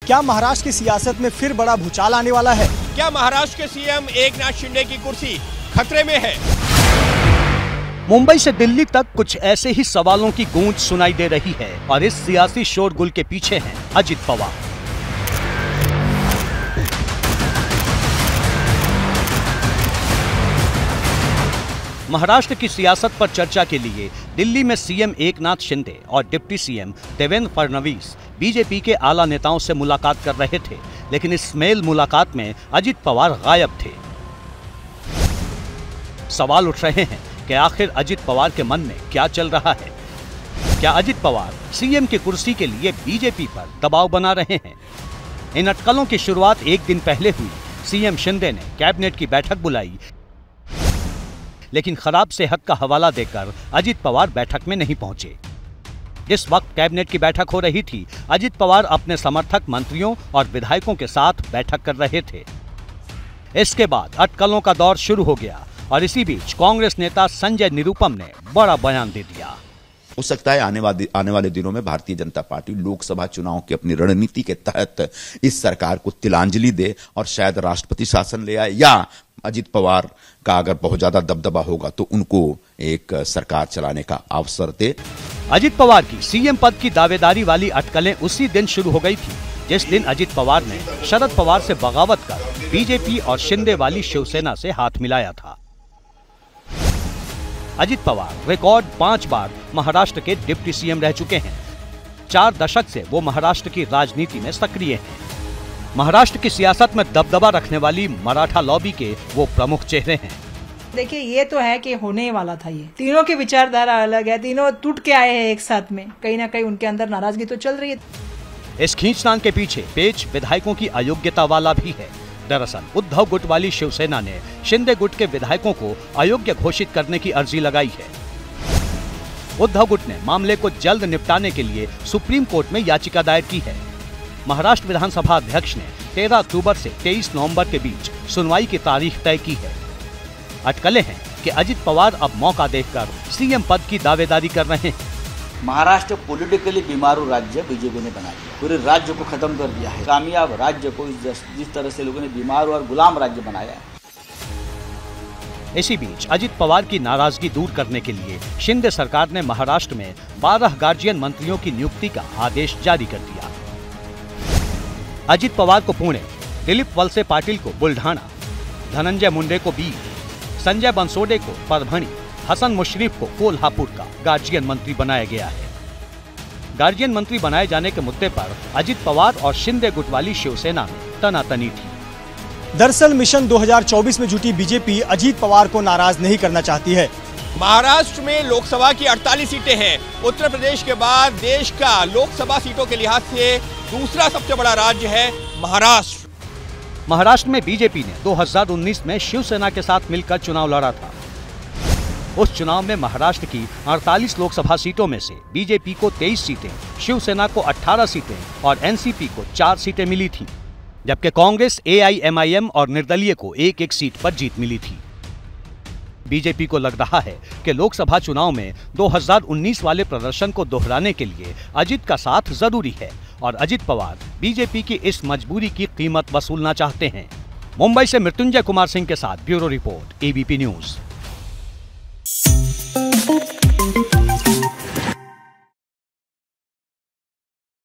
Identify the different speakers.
Speaker 1: क्या महाराष्ट्र की सियासत में फिर बड़ा भूचाल आने वाला है?
Speaker 2: क्या महाराष्ट्र के सीएम एकनाथ शिंदे की कुर्सी खतरे में है?
Speaker 3: मुंबई से दिल्ली तक कुछ ऐसे ही सवालों की गूंज सुनाई दे रही है और इस सियासी शोरगुल के पीछे हैं अजित पवार। महाराष्ट्र की सियासत पर चर्चा के लिए दिल्ली में सीएम एकनाथ शिंदे और deputy CM Devendra Fadnavis BJP के आला नेताओं से मुलाकात कर रहे थे, लेकिन इस मेल मुलाकात में अजित पवार गायब थे। सवाल उठ रहे हैं कि आखिर अजित पवार के मन में क्या चल रहा है? क्या अजित पवार सीएम की कुर्सी के लिए बीजेपी पर दबाव बना रहे हैं? इन अटकलों की शुरुआत एक दिन पहले हुई। सीएम शिंदे ने कैबिनेट की बैठक बुलाई, लेकिन खराब सेहत का हवाला देकर अजित पवार बैठक में नहीं पहुंचे। जिस वक्त कैबिनेट की बैठक हो रही थी, अजित पवार अपने समर्थक मंत्रियों और विधायकों के साथ बैठक कर रहे थे। इसके बाद अटकलों का दौर शुरू हो गया और इसी बीच कांग्रेस नेता संजय निरुपम ने बड़ा बयान दे दिया।
Speaker 4: हो सकता है आने वाले दिनों में भारतीय जनता पार्टी लोकसभा चुनाव की अपनी रणनीति के तहत इस सरकार को तिलांजलि दे और शायद राष्ट्रपति शासन ले आए, या अजित पवार का अगर बहुत ज्यादा दबदबा होगा तो उनको एक सरकार चलाने का अवसर दे।
Speaker 3: अजित पवार की सीएम पद की दावेदारी वाली अटकलें उसी दिन शुरू हो गई थी जिस दिन अजित पवार ने शरद पवार से बगावत कर बीजेपी और शिंदे वाली शिवसेना से हाथ मिलाया था। अजित पवार रिकॉर्ड 5 बार महाराष्ट्र के डिप्टी सीएम रह चुके हैं। 4 दशक से वो महाराष्ट्र की राजनीति में सक्रिय हैं। महाराष्ट्र की सियासत में दबदबा रखने वाली मराठा लॉबी के वो प्रमुख चेहरे हैं।
Speaker 5: देखिए, ये तो है कि होने वाला था। ये तीनों की विचारधारा अलग है, तीनों टूट के आए हैं एक साथ में। कहीं ना कहीं उनके अंदर नाराजगी तो चल रही है।
Speaker 3: इस खींचतान के पीछे पेच विधायकों की अयोग्यता वाला भी है। दरअसल उद्धव गुट वाली शिवसेना ने शिंदे गुट के विधायकों को अयोग्य घोषित करने की अर्जी लगाई है। उद्धव गुट ने मामले को जल्द निपटाने के लिए सुप्रीम कोर्ट में याचिका दायर की है। महाराष्ट्र विधानसभा अध्यक्ष ने 13 अक्टूबर से 23 नवंबर के बीच सुनवाई की तारीख तय की है। अटकलें हैं कि अजित पवार अब मौका देखकर सीएम पद की दावेदारी कर रहे हैं।
Speaker 6: महाराष्ट्र पॉलिटिकली बीमारू राज्य बीजेपी ने बना दिया, पूरे राज्य को खत्म कर दिया है। कामयाब राज्य को जिस तरह से लोगों ने बीमार और गुलाम राज्य बनाया है।
Speaker 3: इसी बीच अजित पवार की नाराजगी दूर करने के लिए शिंदे सरकार ने महाराष्ट्र में 12 गार्जियन मंत्रियों की नियुक्ति का आदेश जारी कर दिया। अजित पवार को पुणे, दिलीप वलसे पाटिल को बुल्ढाना, धनंजय मुंडे को बीड, संजय बंसोडे को परभणी, हसन मुशर्रफ को कोल्हापुर का गार्जियन मंत्री बनाया गया है। गार्जियन मंत्री बनाए जाने के मुद्दे पर अजित पवार और शिंदे गुट वाली शिवसेना में तनातनी थी।
Speaker 1: दरअसल मिशन 2024 में जुटी बीजेपी अजित पवार को नाराज नहीं करना चाहती है।
Speaker 2: महाराष्ट्र में लोकसभा की 48 सीटें हैं। उत्तर प्रदेश के बाद देश का लोकसभा सीटों के लिहाज से दूसरा सबसे बड़ा राज्य है महाराष्ट्र।
Speaker 3: महाराष्ट्र में बीजेपी ने 2019 में शिवसेना के साथ मिलकर चुनाव लड़ा था। उस चुनाव में महाराष्ट्र की 48 लोकसभा सीटों में से बीजेपी को 23 सीटें, शिवसेना को 18 सीटें और एनसीपी को 4 सीटें मिली थी, जबकि कांग्रेस, एआईएमआईएम और निर्दलीय को 1-1 सीट पर जीत मिली थी। बीजेपी को लग रहा है कि लोकसभा चुनाव में 2019 वाले प्रदर्शन को दोहराने के लिए अजित का साथ जरूरी है और अजित पवार बीजेपी की इस मजबूरी की कीमत वसूलना चाहते हैं। मुंबई से मृत्युंजय कुमार सिंह के साथ ब्यूरो रिपोर्ट, एबीपी न्यूज।